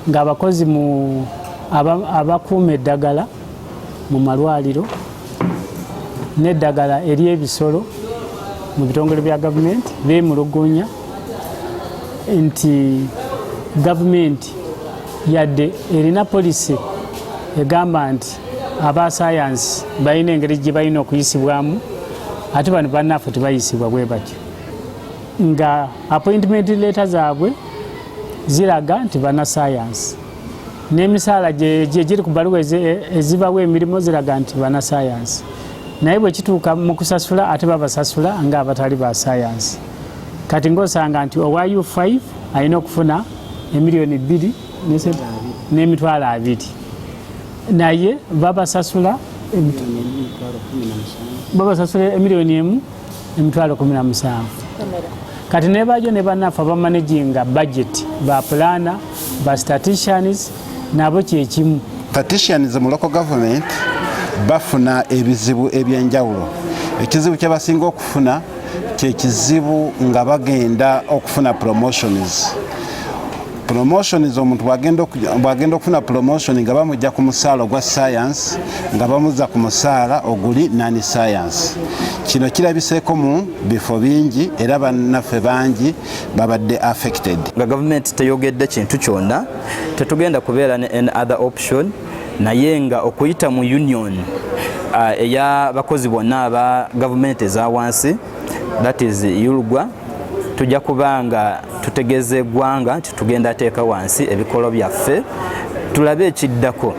ng'abakozi abakuuma eddagala mu malwaliro n'eddagala ery'ebisolo mu bitongole bya gavumenti bemulugunya nti gavumenti yadde erina polisi egamba nti aba sayansi balina engeri gye balina okuyisibwamu ate bano bannaffe tebayisibwa bwe batyo nga appointment letter zaabwe ziraga nti bana sayansi n'emisaala gye giri ku bbaluwa ezibawo emirimu ziraga nti bana sayansi naye bwe kituuka mu kusasula ate babasasula ng'abatali ba sayansi kati ng'osanga nti owa U5 alina okufuna emiliyoni 2 n'emitwalo 2 naye babasasula emiliyoni 1 emitwalo 17 kati nebajo ne bannaffe abamanaginga budget ba plana ba statisticians nabo kyekimu. Statisticians mu local government bafuna ebizibu ebyenjawulo. Ekizibu kye basinga okufuna kye kizibu nga bagenda okufuna promotions. Promotions omuntu bwagenda okufuna promotion nga bamujja ku musaala gwa science nga bamuzza ku musaala oguli nani science. Kino kirabiseeko mu bifo bingi era bannaffe bangi babadde affected. Nga government teyogedde kintu kyonna tetugenda kubeera ne other option naye nga okuyita mu union eya bakozi bonna aba government eza wansi that is yulugwa tujja kubanga tutegezeddwa nga tugenda teeka wansi ebikolo byaffe tulabe ekiddako.